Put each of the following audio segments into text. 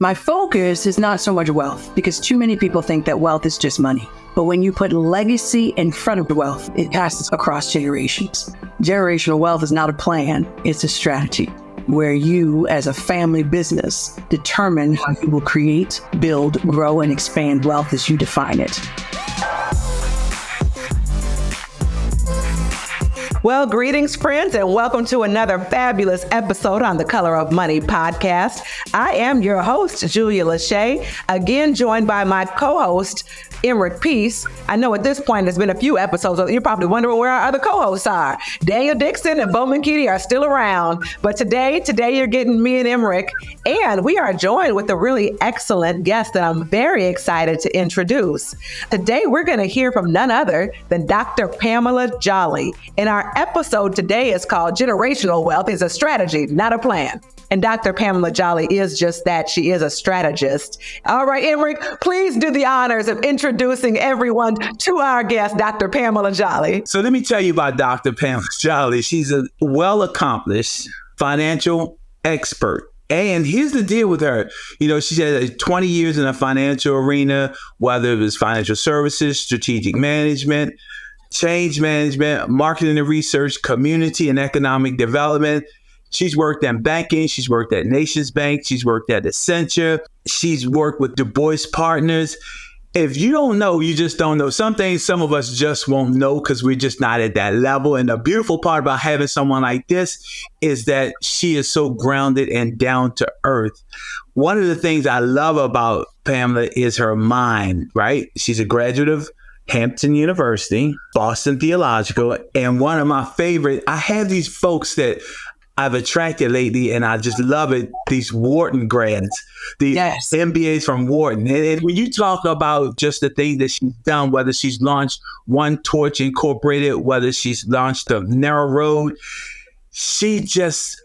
My focus is not so much wealth, because too many people think that wealth is just money. But when you put legacy in front of wealth, it passes across generations. Generational wealth is not a plan, it's a strategy where you, as a family business, determine how you will create, build, grow, and expand wealth as you define it. Well, greetings, friends, and welcome to another fabulous episode on the Color of Money podcast. I am your host, Julia Lachey, again joined by my co-host, Emerick Peace. I know at this point, there's been a few episodes, you're probably wondering where our other co-hosts are. Daniel Dixon and Bowman Keaty are still around, but today you're getting me and Emerick, and we are joined with a really excellent guest that I'm very excited to introduce. Today, we're going to hear from none other than Dr. Pamela Jolly. And our episode today is called Generational Wealth is a Strategy, Not a Plan. And Dr. Pamela Jolly is just that. She is a strategist. All right, Emerick, please do the honors of introducing everyone to our guest, Dr. Pamela Jolly. So let me tell you about Dr. Pamela Jolly. She's a well-accomplished financial expert. And here's the deal with her. You know, she had 20 years in the financial arena, whether it was financial services, strategic management, change management, marketing and research, community and economic development. She's worked in banking. She's worked at Nations Bank. She's worked at Accenture. She's worked with Du Bois Partners. If you don't know, you just don't know. Some things some of us just won't know because we're just not at that level. And the beautiful part about having someone like this is that she is so grounded and down to earth. One of the things I love about Pamela is her mind, right? She's a graduate of Hampton University, Boston Theological. And one of my favorite, I have these folks that I've attracted lately, and I just love it. These Wharton grads, the MBAs from Wharton. And when you talk about just the things that she's done, whether she's launched One Torch Incorporated, whether she's launched the Narrow Road, she just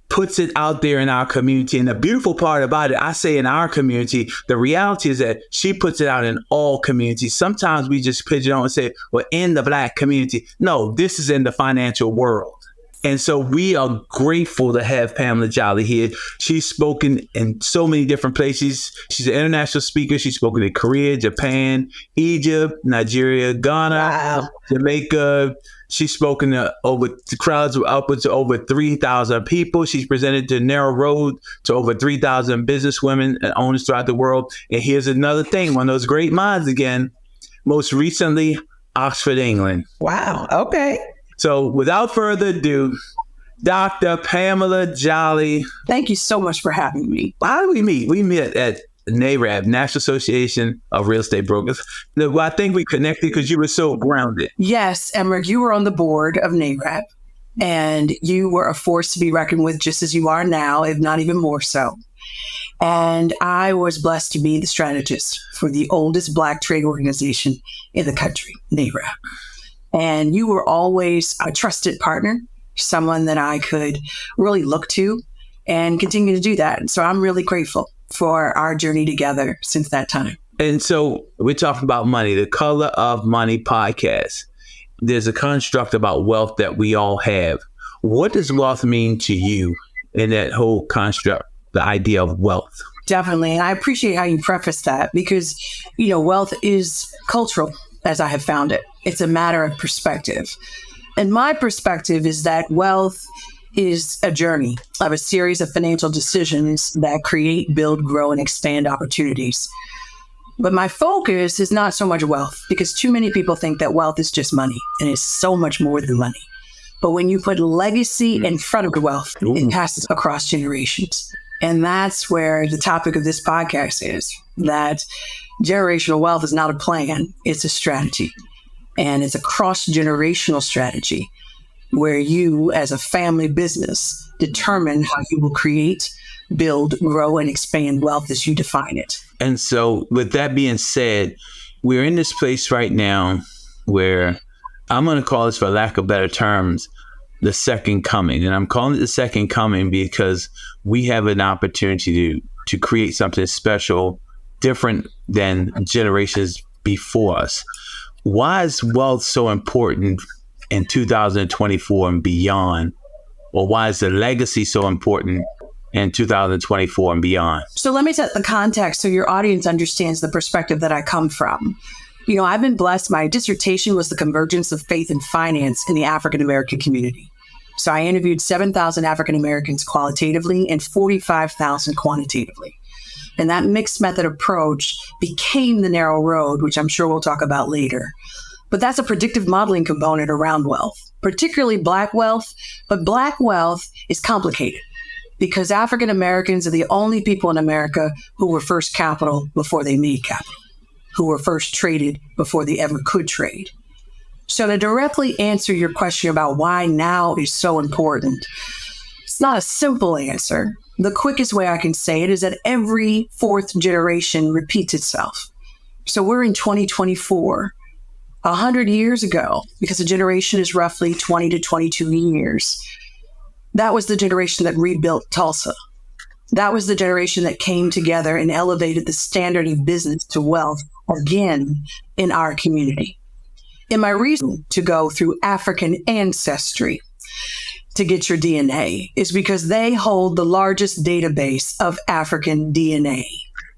puts it out there in our community. And the beautiful part about it, I say in our community, the reality is that she puts it out in all communities. Sometimes we just pigeonhole and say, well, in the Black community. No, this is in the financial world. And so we are grateful to have Pamela Jolly here. She's spoken in so many different places. She's an international speaker. She's spoken in Korea, Japan, Egypt, Nigeria, Ghana, Jamaica. She's spoken to crowds upwards to over 3,000 people. She's presented to Narrow Road to over 3,000 businesswomen and owners throughout the world. And here's another thing, one of those great minds again, most recently, Oxford, England. Wow. Okay. So without further ado, Dr. Pamela Jolly. Thank you so much for having me. How did we meet? We met at NAREB, National Association of Real Estate Brokers. Well, I think we connected because you were so grounded. Yes, Emerick, you were on the board of NAREB, and you were a force to be reckoned with, just as you are now, if not even more so. And I was blessed to be the strategist for the oldest Black trade organization in the country, NAREB. And you were always a trusted partner, someone that I could really look to and continue to do that. And so I'm really grateful for our journey together since that time. And so we're talking about money, the Color of Money podcast. There's a construct about wealth that we all have. What does wealth mean to you in that whole construct, the idea of wealth? Definitely. And I appreciate how you preface that because, you know, wealth is cultural, as I have found it. It's a matter of perspective. And my perspective is that wealth is a journey of a series of financial decisions that create, build, grow, and expand opportunities. But my focus is not so much wealth, because too many people think that wealth is just money, and it's so much more than money. But when you put legacy in front of wealth, it passes across generations. And that's where the topic of this podcast is, that generational wealth is not a plan, it's a strategy. And it's a cross-generational strategy where you, as a family business, determine how you will create, build, grow, and expand wealth as you define it. And so with that being said, we're in this place right now where I'm going to call this, for lack of better terms, the second coming. And I'm calling it the second coming because we have an opportunity to create something special, different than generations before us. Why is wealth so important in 2024 and beyond? Or why is the legacy so important in 2024 and beyond. So let me set the context so your audience understands the perspective that I come from. I've been blessed. My dissertation was the convergence of faith and finance in the African American community. So I interviewed 7,000 African Americans qualitatively and 45,000 quantitatively. And that mixed method approach became the narrow road, which I'm sure we'll talk about later. But that's a predictive modeling component around wealth, particularly Black wealth. But Black wealth is complicated because African Americans are the only people in America who were first capital before they made capital, who were first traded before they ever could trade. So to directly answer your question about why now is so important, it's not a simple answer. The quickest way I can say it is that every fourth generation repeats itself. So we're in 2024. 100 years ago, because a generation is roughly 20 to 22 years, that was the generation that rebuilt Tulsa. That was the generation that came together and elevated the standard of business to wealth again in our community. And my reason to go through African ancestry to get your DNA is because they hold the largest database of African DNA.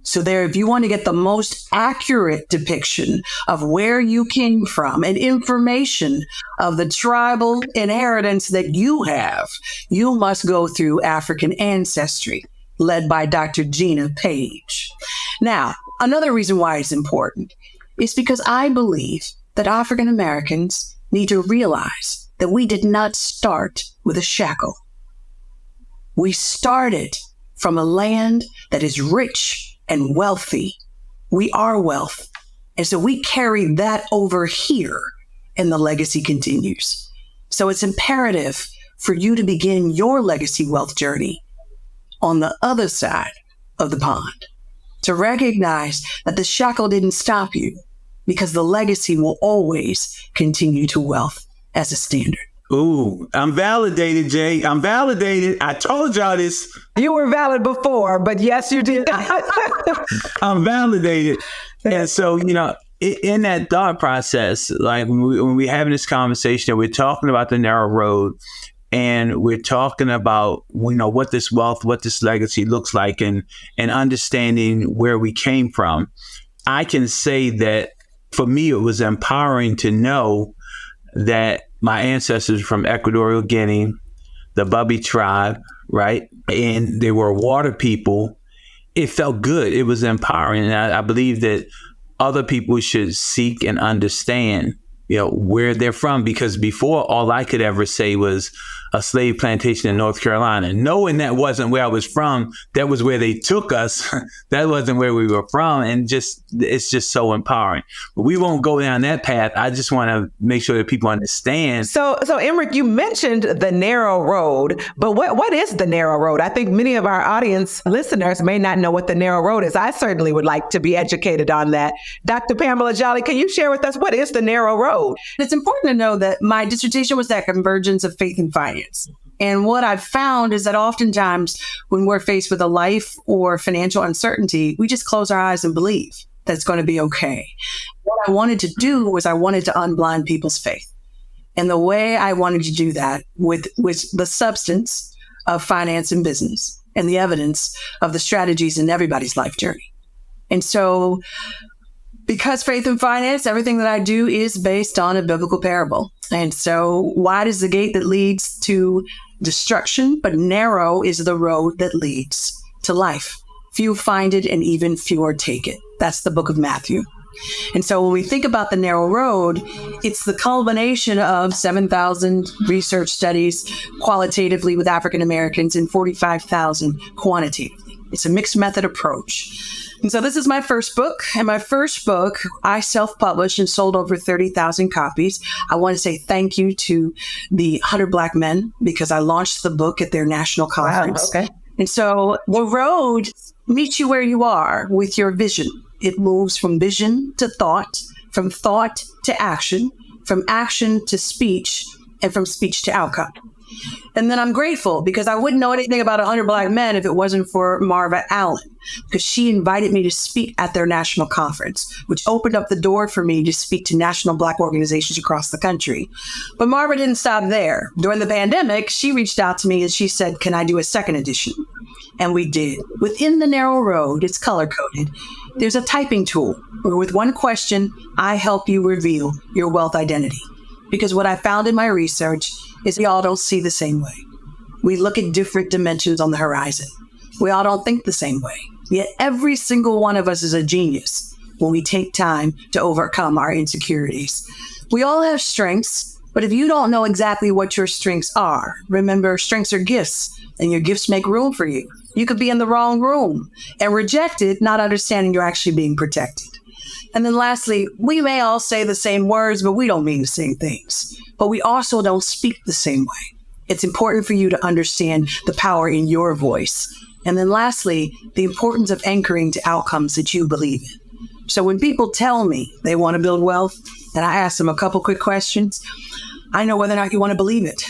So there, if you want to get the most accurate depiction of where you came from and information of the tribal inheritance that you have, you must go through African ancestry, led by Dr. Gina Page. Now, another reason why it's important is because I believe that African Americans need to realize that we did not start with a shackle. We started from a land that is rich and wealthy. We are wealth. And so we carry that over here and the legacy continues. So it's imperative for you to begin your legacy wealth journey on the other side of the pond, to recognize that the shackle didn't stop you because the legacy will always continue to wealth as a standard. Ooh, I'm validated, Jay. I'm validated. I told y'all this. You were valid before, but yes, you did. I'm validated. And so, in that thought process, like when we're having this conversation, we're talking about the narrow road and we're talking about, what this wealth, what this legacy looks like and understanding where we came from. I can say that for me, it was empowering to know that my ancestors from Equatorial Guinea, the Bubi tribe, right? And they were water people. It felt good. It was empowering. And I believe that other people should seek and understand, where they're from. Because before, all I could ever say was a slave plantation in North Carolina. Knowing that wasn't where I was from, that was where they took us. That wasn't where we were from. And it's just so empowering. But we won't go down that path. I just want to make sure that people understand. So Emric, you mentioned the narrow road, but what is the narrow road? I think many of our audience listeners may not know what the narrow road is. I certainly would like to be educated on that. Dr. Pamela Jolly, can you share with us what is the narrow road? It's important to know that my dissertation was that convergence of faith and finance. And what I've found is that oftentimes when we're faced with a life or financial uncertainty, we just close our eyes and believe that it's going to be okay. What I wanted to do was I wanted to unblind people's faith. And the way I wanted to do that with the substance of finance and business and the evidence of the strategies in everybody's life journey. And so because faith and finance, everything that I do is based on a biblical parable. And so wide is the gate that leads to destruction, but narrow is the road that leads to life. Few find it and even fewer take it. That's the book of Matthew. And so when we think about the narrow road, it's the culmination of 7,000 research studies qualitatively with African Americans and 45,000 quantitatively. It's a mixed method approach. And so this is my first book. And my first book, I self-published and sold over 30,000 copies. I want to say thank you to the 100 Black Men because I launched the book at their national conference. Wow, okay. And so the road meets you where you are with your vision. It moves from vision to thought, from thought to action, from action to speech, and from speech to outcome. And then I'm grateful because I wouldn't know anything about 100 Black men if it wasn't for Marva Allen, because she invited me to speak at their national conference, which opened up the door for me to speak to national Black organizations across the country. But Marva didn't stop there. During the pandemic, she reached out to me and she said, can I do a second edition? And we did. Within the narrow road, it's color-coded. There's a typing tool where with one question, I help you reveal your wealth identity. Because what I found in my research is we all don't see the same way. We look at different dimensions on the horizon. We all don't think the same way. Yet every single one of us is a genius when we take time to overcome our insecurities. We all have strengths, but if you don't know exactly what your strengths are, remember, strengths are gifts, and your gifts make room for you. You could be in the wrong room and rejected, not understanding you're actually being protected. And then lastly, we may all say the same words, but we don't mean the same things. But we also don't speak the same way. It's important for you to understand the power in your voice. And then lastly, the importance of anchoring to outcomes that you believe in. So when people tell me they want to build wealth, and I ask them a couple quick questions, I know whether or not you want to believe it,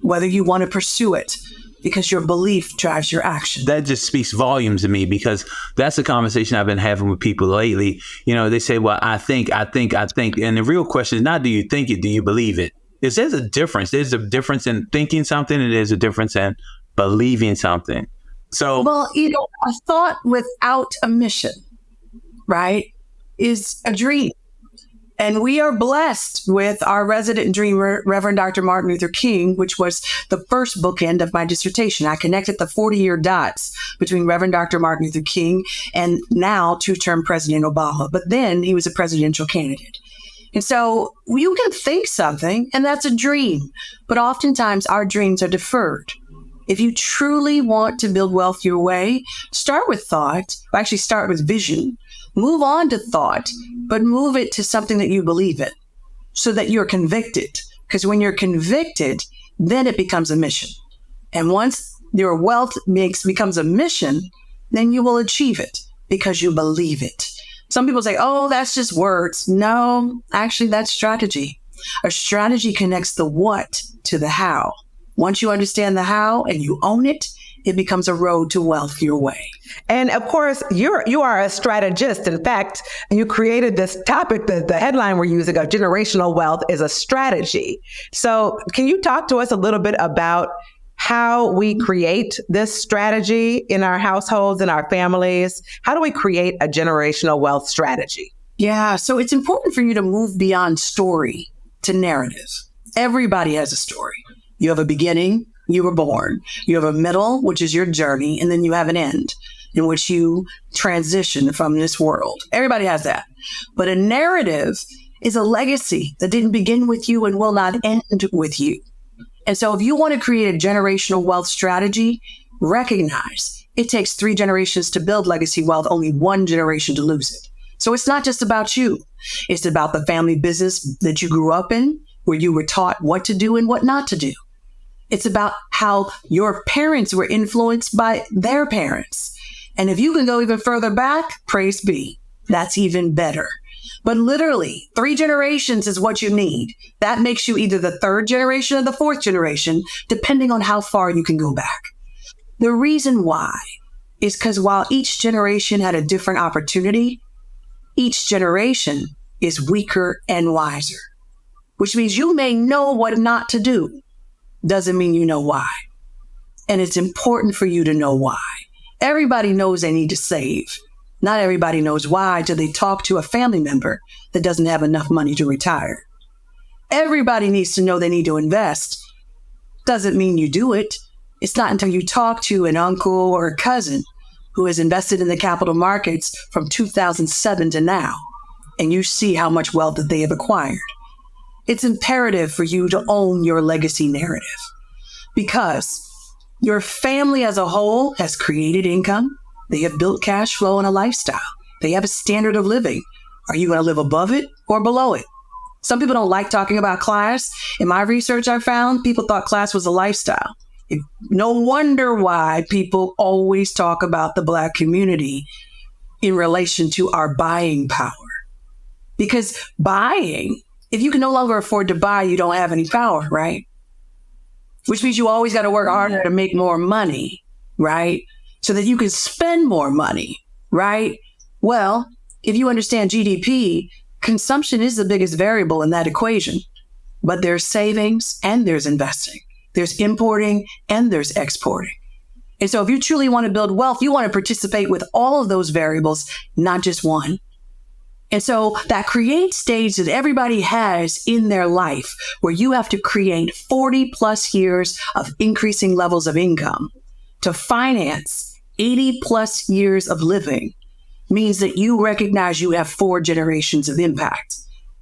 whether you want to pursue it, because your belief drives your action. That just speaks volumes to me, because that's a conversation I've been having with people lately. You know, they say, well, I think. And the real question is not, do you think it? Do you believe it? There's a difference. There's a difference in thinking something, and there's a difference in believing something. So, well, a thought without a mission, right, is a dream. And we are blessed with our resident dreamer, Reverend Dr. Martin Luther King, which was the first bookend of my dissertation. I connected the 40-year dots between Reverend Dr. Martin Luther King and now two-term President Obama. But then he was a presidential candidate. And so you can think something, and that's a dream. But oftentimes our dreams are deferred. If you truly want to build wealth your way, start with thought. Actually, start with vision. Move on to thought, but move it to something that you believe in so that you're convicted. Because when you're convicted, then it becomes a mission. And once your wealth becomes a mission, then you will achieve it because you believe it. Some people say, oh, that's just words. No, actually, that's strategy. A strategy connects the what to the how. Once you understand the how and you own it, it becomes a road to wealth your way. And of course, you are a strategist. In fact, you created this topic, the headline we're using of generational wealth is a strategy. So can you talk to us a little bit about how we create this strategy in our households, in our families? How do we create a generational wealth strategy? Yeah, so it's important for you to move beyond story to narrative. Everybody has a story. You have a beginning. You were born. You have a middle, which is your journey, and then you have an end in which you transition from this world. Everybody has that. But a narrative is a legacy that didn't begin with you and will not end with you. And so if you want to create a generational wealth strategy, recognize it takes 3 generations to build legacy wealth, only 1 generation to lose it. So it's not just about you. It's about the family business that you grew up in, where you were taught what to do and what not to do. It's about how your parents were influenced by their parents. And if you can go even further back, praise be, that's even better. But literally, 3 generations is what you need. That makes you either the 3rd generation or the 4th generation, depending on how far you can go back. The reason why is because while each generation had a different opportunity, each generation is weaker and wiser, which means you may know what not to do. Doesn't mean you know why. And it's important for you to know why. Everybody knows they need to save. Not everybody knows why till they talk to a family member that doesn't have enough money to retire. Everybody needs to know they need to invest. Doesn't mean you do it. It's not until you talk to an uncle or a cousin who has invested in the capital markets from 2007 to now, and you see how much wealth that they have acquired. It's imperative for you to own your legacy narrative because your family as a whole has created income. They have built cash flow and a lifestyle. They have a standard of living. Are you going to live above it or below it? Some people don't like talking about class. In my research, I found people thought class was a lifestyle. No wonder why people always talk about the Black community in relation to our buying power. Because buying, if you can no longer afford to buy, you don't have any power, right? which means you always got to work harder to make more money, right? So that you can spend more money, right? Well, if you understand GDP, consumption is the biggest variable in that equation. But there's savings and there's investing. There's importing and there's exporting. And so if you truly want to build wealth, you want to participate with all of those variables, not just one. And so that create stage that everybody has in their life, where you have to create 40 plus years of increasing levels of income to finance 80 plus years of living, means that you recognize you have 4 generations of impact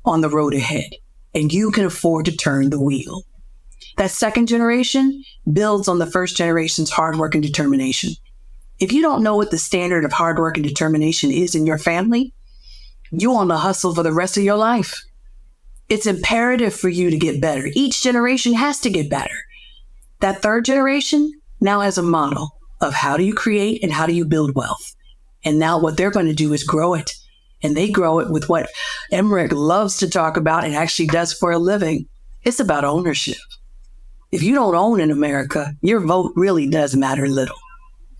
on the road ahead, and you can afford to turn the wheel. That second generation builds on the first generation's hard work and determination. If you don't know what the standard of hard work and determination is in your family, you're on the hustle for the rest of your life. It's imperative for you to get better. Each generation has to get better. That third generation now has a model of how do you create and how do you build wealth. And now what they're going to do is grow it. And they grow it with what Emmerich loves to talk about and actually does for a living. It's about ownership. If you don't own in America, your vote really does matter little.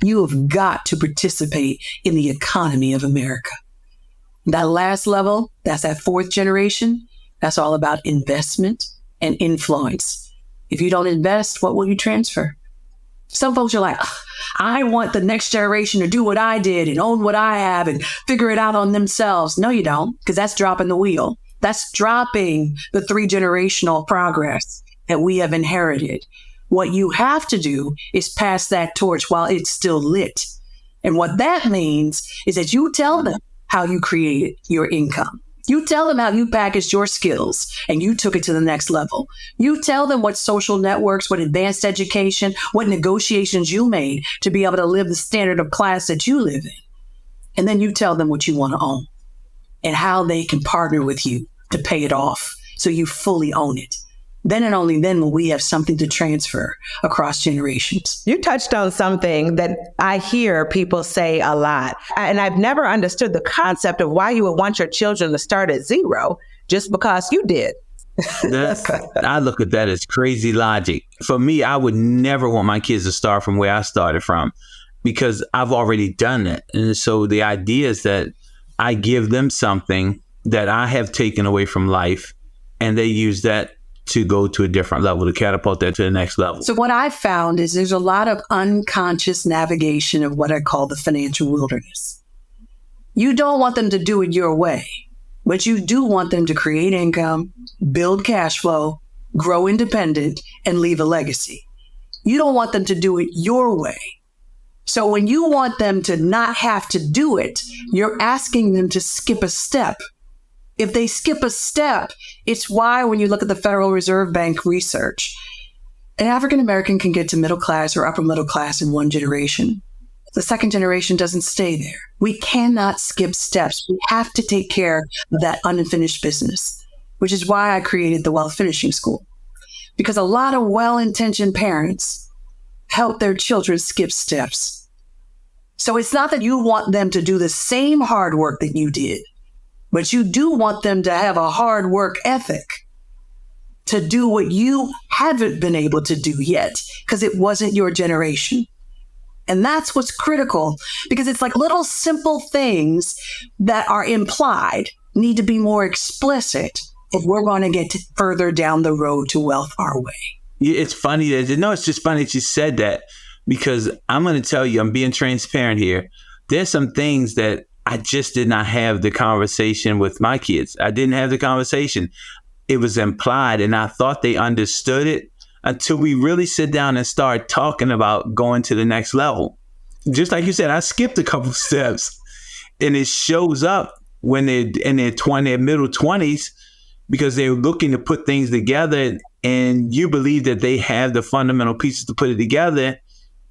You have got to participate in the economy of America. That last level, that's that fourth generation. That's all about investment and influence. If you don't invest, what will you transfer? Some folks are like, I want the next generation to do what I did and own what I have and figure it out on themselves. No, you don't, because that's dropping the wheel. That's dropping the 3-generational progress that we have inherited. What you have to do is pass that torch while it's still lit. And what that means is that you tell them how you created your income. You tell them how you packaged your skills and you took it to the next level. You tell them what social networks, what advanced education, what negotiations you made to be able to live the standard of class that you live in. And then you tell them what you want to own and how they can partner with you to pay it off so you fully own it. Then and only then will we have something to transfer across generations. You touched on something that I hear people say a lot, and I've never understood the concept of why you would want your children to start at zero just because you did. I look at that as crazy logic. For me, I would never want my kids to start from where I started from because I've already done it. And so the idea is that I give them something that I have taken away from life, and they use that to go to a different level, to catapult that to the next level. So what I've found is there's a lot of unconscious navigation of what I call the financial wilderness. You don't want them to do it your way, but you do want them to create income, build cash flow, grow independent, and leave a legacy. You don't want them to do it your way. So when you want them to not have to do it, you're asking them to skip a step. If they skip a step, it's why when you look at the Federal Reserve Bank research, an African American can get to middle class or upper middle class in 1 generation. The second generation doesn't stay there. We cannot skip steps. We have to take care of that unfinished business, which is why I created the Wealth Finishing School. Because a lot of well-intentioned parents help their children skip steps. So it's not that you want them to do the same hard work that you did, but you do want them to have a hard work ethic to do what you haven't been able to do yet because it wasn't your generation. And that's what's critical, because it's like little simple things that are implied need to be more explicit if we're going to get further down the road to wealth our way. It's funny it's just funny that you said that, because I'm going to tell you, I'm being transparent here. There's some things that I just did not have the conversation with my kids. I didn't have the conversation. It was implied, and I thought they understood it until we really sit down and start talking about going to the next level. Just like you said, I skipped a couple steps, and it shows up when they're in their middle 20s, because they're looking to put things together, and you believe that they have the fundamental pieces to put it together.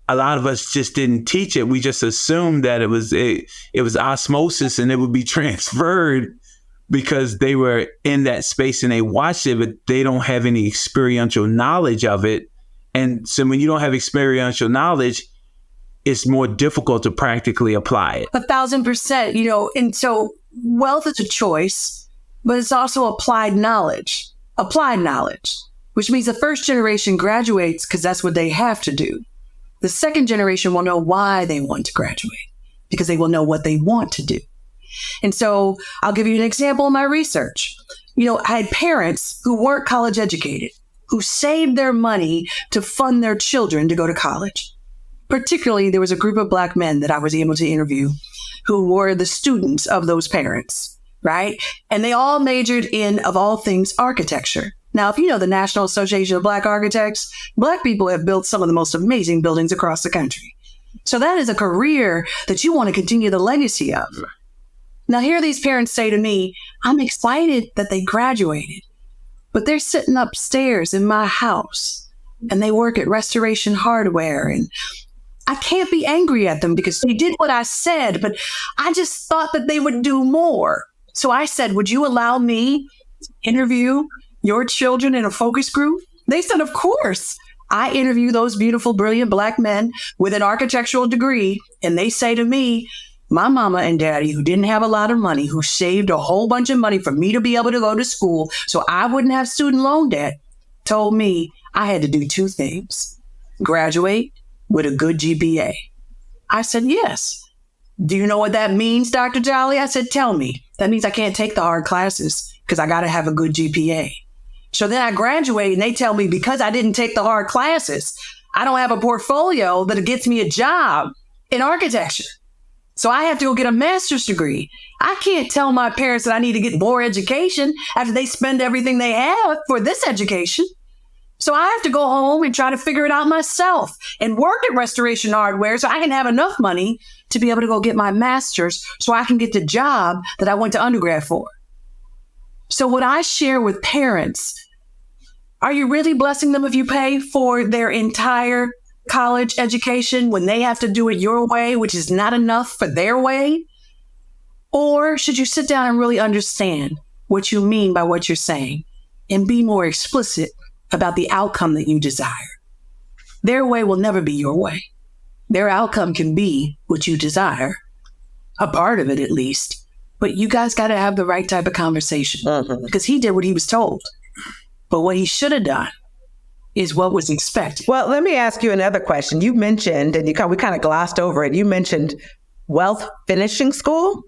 A lot of us just didn't teach it. We just assumed that it was osmosis and it would be transferred because they were in that space and they watched it, but they don't have any experiential knowledge of it. And so when you don't have experiential knowledge, it's more difficult to practically apply it. 1,000%, and so wealth is a choice, but it's also applied knowledge. Applied knowledge. which means the first generation graduates because that's what they have to do. The second generation will know why they want to graduate because they will know what they want to do. And so I'll give you an example of my research. I had parents who weren't college educated, who saved their money to fund their children to go to college. Particularly, there was a group of Black men that I was able to interview who were the students of those parents, right? And they all majored in, of all things, architecture. Now, if you know the National Association of Black Architects, Black people have built some of the most amazing buildings across the country. So that is a career that you want to continue the legacy of. Now, here these parents say to me, I'm excited that they graduated, but they're sitting upstairs in my house and they work at Restoration Hardware. And I can't be angry at them because they did what I said, but I just thought that they would do more. So I said, would you allow me to interview your children in a focus group? They said, of course. I interview those beautiful, brilliant Black men with an architectural degree. And they say to me, my mama and daddy, who didn't have a lot of money, who saved a whole bunch of money for me to be able to go to school so I wouldn't have student loan debt, told me I had to do two things: graduate with a good GPA. I said, yes. Do you know what that means, Dr. Jolly? I said, tell me. That means I can't take the hard classes because I got to have a good GPA. So then I graduate and they tell me because I didn't take the hard classes, I don't have a portfolio that gets me a job in architecture. So I have to go get a master's degree. I can't tell my parents that I need to get more education after they spend everything they have for this education. So I have to go home and try to figure it out myself and work at Restoration Hardware so I can have enough money to be able to go get my master's so I can get the job that I went to undergrad for. So what I share with parents, are you really blessing them if you pay for their entire college education when they have to do it your way, which is not enough for their way? Or should you sit down and really understand what you mean by what you're saying and be more explicit about the outcome that you desire? Their way will never be your way. Their outcome can be what you desire, a part of it at least, but you guys got to have the right type of conversation because he did what he was told. But what he should have done is what was expected. Well, let me ask you another question. You mentioned, and we kind of glossed over it, you mentioned wealth finishing school.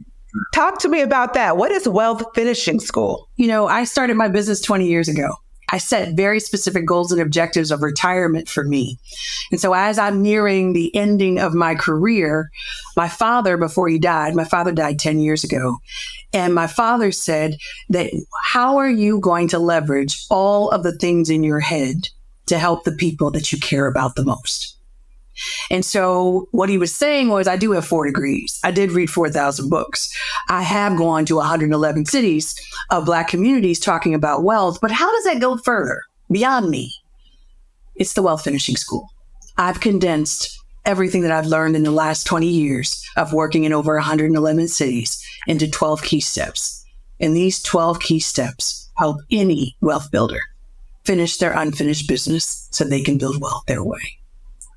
Talk to me about that. What is wealth finishing school? I started my business 20 years ago. I set very specific goals and objectives of retirement for me. And so as I'm nearing the ending of my career, my father, before he died, my father died 10 years ago. And my father said that, how are you going to leverage all of the things in your head to help the people that you care about the most? And so what he was saying was, I do have 4 degrees. I did read 4,000 books. I have gone to 111 cities of Black communities talking about wealth. But how does that go further beyond me? It's the wealth finishing school. I've condensed everything that I've learned in the last 20 years of working in over 111 cities into 12 key steps. And these 12 key steps help any wealth builder finish their unfinished business so they can build wealth their way.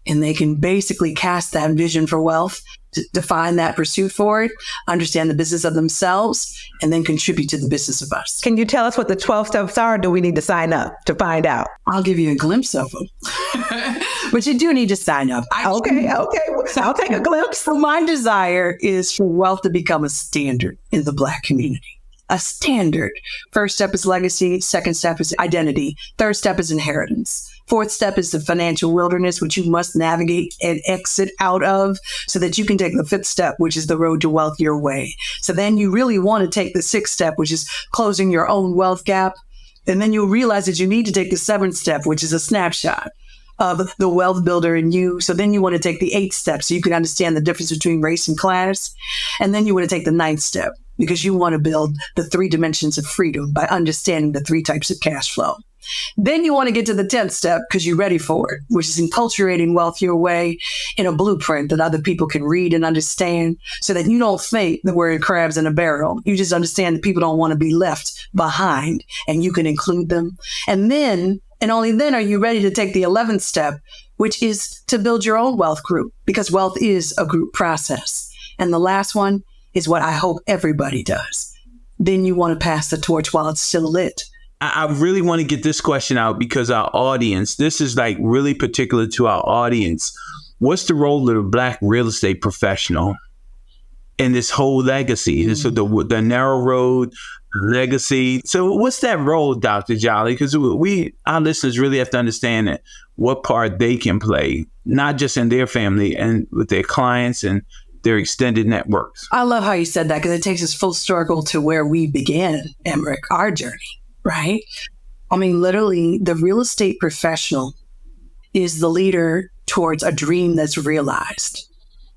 And they can basically cast that vision for wealth, define that pursuit for it, understand the business of themselves, and then contribute to the business of us. Can you tell us what the 12 steps are, or do we need to sign up to find out? I'll give you a glimpse of them. But you do need to sign up. Okay. I'll take a glimpse. So my desire is for wealth to become a standard in the Black community. A standard. First step is legacy. Second step is identity. Third step is inheritance. Fourth step is the financial wilderness, which you must navigate and exit out of so that you can take the fifth step, which is the road to wealth your way. So then you really want to take the sixth step, which is closing your own wealth gap. And then you'll realize that you need to take the seventh step, which is a snapshot of the wealth builder in you. So then you want to take the eighth step so you can understand the difference between race and class. And then you want to take the ninth step because you want to build the 3 dimensions of freedom by understanding the 3 types of cash flow. Then you want to get to the 10th step because you're ready for it, which is enculturating wealth your way in a blueprint that other people can read and understand so that you don't think that we're in crabs in a barrel. You just understand that people don't want to be left behind and you can include them. And then, and only then, are you ready to take the 11th step, which is to build your own wealth group because wealth is a group process. And the last one is what I hope everybody does. Then you want to pass the torch while it's still lit I really want to get this question out because our audience, this is like really particular to our audience. What's the role of the Black real estate professional in this whole legacy? So the narrow road legacy. So what's that role, Dr. Jolly? Because our listeners really have to understand that what part they can play, not just in their family and with their clients and their extended networks. I love how you said that because it takes us full circle to where we began, Emmerich, our journey, right? I mean, literally, the real estate professional is the leader towards a dream that's realized.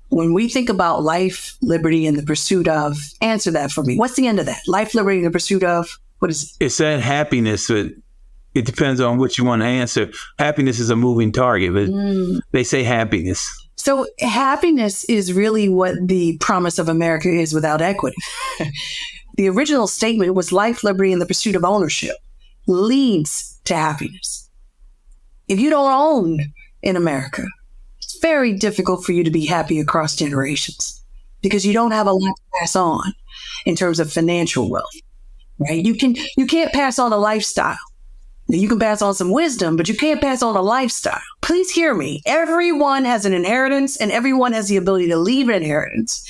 When we think about life, liberty, and the pursuit of, answer that for me. What's the end of that? Life, liberty, and the pursuit of, what is it? It's that happiness, but it depends on what you want to answer. Happiness is a moving target, but they say happiness. So happiness is really what the promise of America is without equity. The original statement was life, liberty, and the pursuit of ownership leads to happiness. If you don't own in America, it's very difficult for you to be happy across generations because you don't have a lot to pass on in terms of financial wealth, right? You can't pass on a lifestyle. You can pass on some wisdom, but you can't pass on a lifestyle. Please hear me. Everyone has an inheritance and everyone has the ability to leave an inheritance.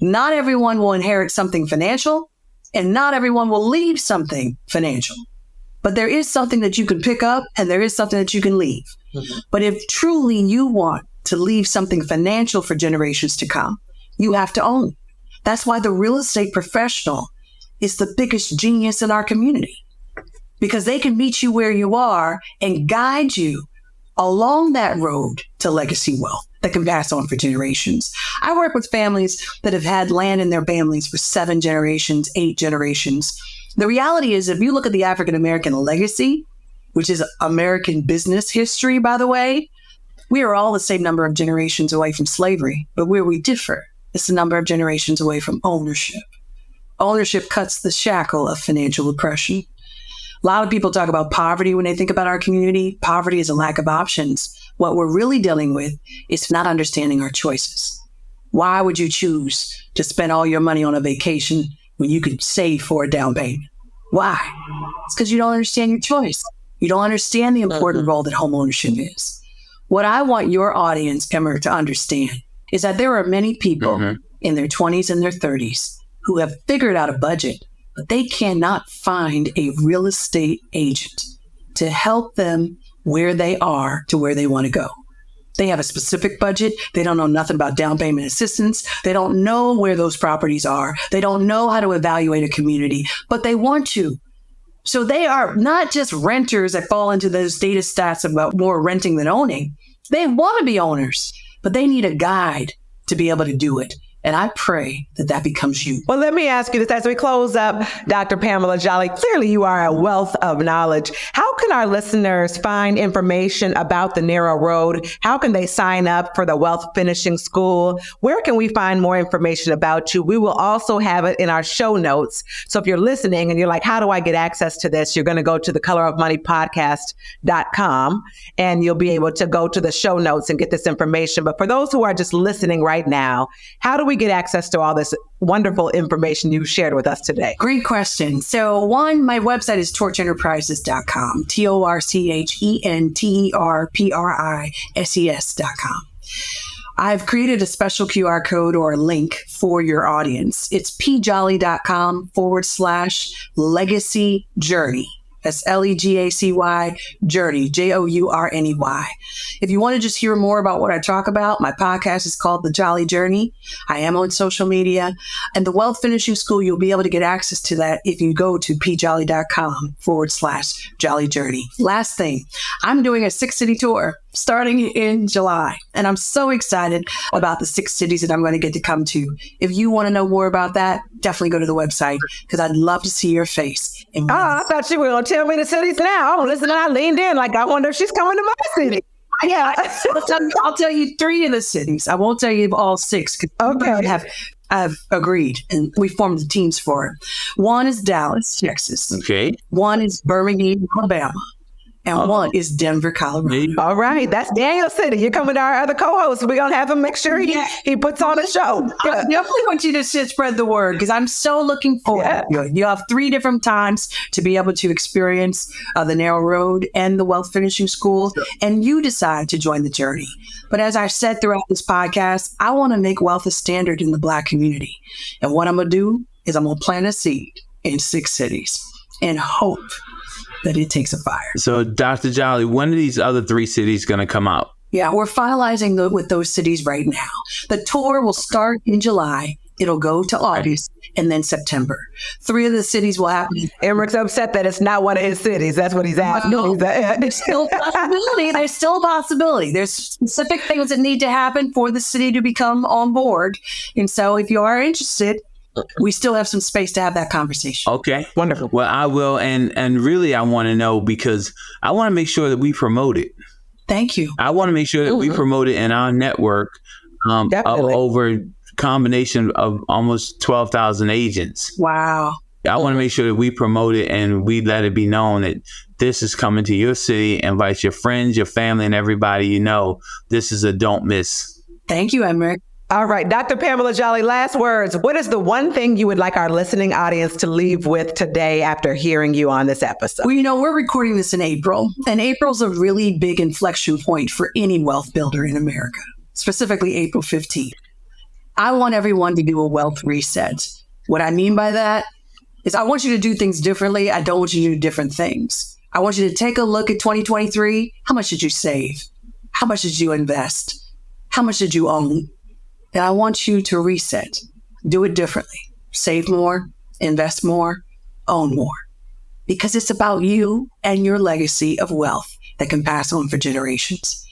Not everyone will inherit something financial and not everyone will leave something financial. But there is something that you can pick up and there is something that you can leave. Mm-hmm. But if truly you want to leave something financial for generations to come, you have to own it. That's why the real estate professional is the biggest genius in our community. Because they can meet you where you are and guide you along that road to legacy wealth that can pass on for generations. I work with families that have had land in their families for 7 generations, 8 generations. The reality is, if you look at the African-American legacy, which is American business history, by the way, we are all the same number of generations away from slavery. But where we differ is the number of generations away from ownership. Ownership cuts the shackle of financial oppression. A lot of people talk about poverty when they think about our community. Poverty is a lack of options. What we're really dealing with is not understanding our choices. Why would you choose to spend all your money on a vacation when you could save for a down payment? Why? It's because you don't understand your choice. You don't understand the important role that home ownership is. What I want your audience, Emmer, to understand is that there are many people in their 20s and their 30s who have figured out a budget, but they cannot find a real estate agent to help them where they are to where they want to go. They have a specific budget. They don't know nothing about down payment assistance. They don't know where those properties are. They don't know how to evaluate a community, but they want to. So they are not just renters that fall into those data stats about more renting than owning. They want to be owners, but they need a guide to be able to do it. And I pray that that becomes you. Well, let me ask you this as we close up, Dr. Pamela Jolly. Clearly, you are a wealth of knowledge. How can our listeners find information about the Narrow Road? How can they sign up for the Wealth Finishing School? Where can we find more information about you? We will also have it in our show notes. So if you're listening and you're like, how do I get access to this? You're going to go to thecolorofmoneypodcast.com and you'll be able to go to the show notes and get this information. But for those who are just listening right now, how do we get access to all this wonderful information you shared with us today? Great question. So one, my website is torchenterprises.com, torchenterprises.com. I've created a special QR code or a link for your audience. It's pjolly.com/legacy journey. That's LEGACY journey, JOURNEY. If you want to just hear more about what I talk about, my podcast is called The Jolly Journey. I am on social media. And the Wealth Finishing School, you'll be able to get access to that if you go to pjolly.com/jolly journey. Last thing, I'm doing a 6-city tour starting in July. And I'm so excited about the 6 cities that I'm going to get to come to. If you want to know more about that, definitely go to the website because I'd love to see your face. I thought you were going to tell me the cities now. Oh, listen, I leaned in like I wonder if she's coming to my city. Yeah, I'll tell you 3 of the cities. I won't tell you all 6. Okay. I've agreed, and we formed the teams for it. One is Dallas, Texas. Okay. One is Birmingham, Alabama. and one is Denver, Colorado. All right. That's Daniel City. You're coming to our other co-host. We're going to have him make sure he puts on a show. I definitely want you to spread the word because I'm so looking forward. You have 3 different times to be able to experience the narrow road and the wealth finishing school, and you decide to join the journey. But as I've said throughout this podcast, I want to make wealth a standard in the Black community. And what I'm going to do is I'm going to plant a seed in 6 cities and hope that it takes a fire. So, Dr. Jolly, when are these other 3 cities going to come out? Yeah, we're finalizing with those cities right now. The tour will start in July. It'll go to August and then September. 3 of the cities will happen. Emmerich upset that it's not one of his cities. That's what he's asking. No, there's still a possibility. There's still a possibility. There's specific things that need to happen for the city to become on board. And so if you are interested, we still have some space to have that conversation. Okay. Wonderful. Well, I will. And really, I want to know because I want to make sure that we promote it. Thank you. I want to make sure that we promote it in our network of over combination of almost 12,000 agents. Wow. I want to make sure that we promote it and we let it be known that this is coming to your city. Invite your friends, your family, and everybody you know. This is a don't miss. Thank you, Emmerich. All right, Dr. Pamela Jolly, last words. What is the one thing you would like our listening audience to leave with today after hearing you on this episode? Well, we're recording this in April, and April's a really big inflection point for any wealth builder in America, specifically April 15th. I want everyone to do a wealth reset. What I mean by that is I want you to do things differently. I don't want you to do different things. I want you to take a look at 2023. How much did you save? How much did you invest? How much did you own? And I want you to reset. Do it differently. Save more, invest more, own more. Because it's about you and your legacy of wealth that can pass on for generations.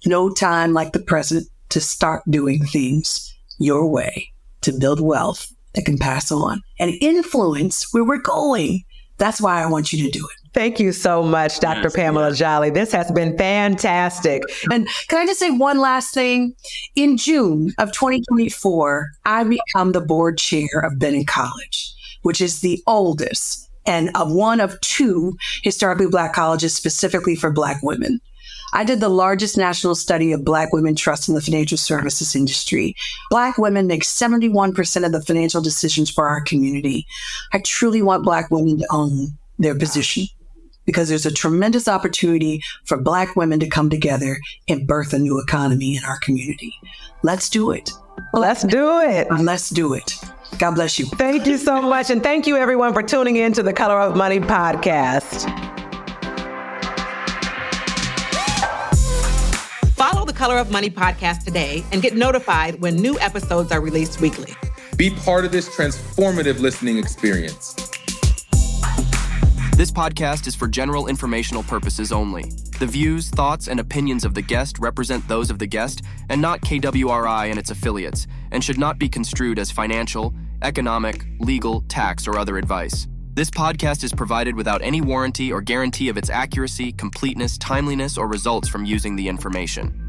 No time like the present to start doing things your way to build wealth that can pass on and influence where we're going. That's why I want you to do it. Thank you so much, Dr. Pamela Jolly. This has been fantastic. And can I just say one last thing? In June of 2024, I become the board chair of Bennett College, which is the oldest and one of 2 historically Black colleges specifically for Black women. I did the largest national study of Black women trust in the financial services industry. Black women make 71% of the financial decisions for our community. I truly want Black women to own their position because there's a tremendous opportunity for Black women to come together and birth a new economy in our community. Let's do it. Let's do it. Let's do it. God bless you. Thank you so much. And thank you, everyone, for tuning in to the Color of Money podcast. Follow the Color of Money podcast today and get notified when new episodes are released weekly. Be part of this transformative listening experience. This podcast is for general informational purposes only. The views, thoughts, and opinions of the guest represent those of the guest and not KWRI and its affiliates, and should not be construed as financial, economic, legal, tax, or other advice. This podcast is provided without any warranty or guarantee of its accuracy, completeness, timeliness, or results from using the information.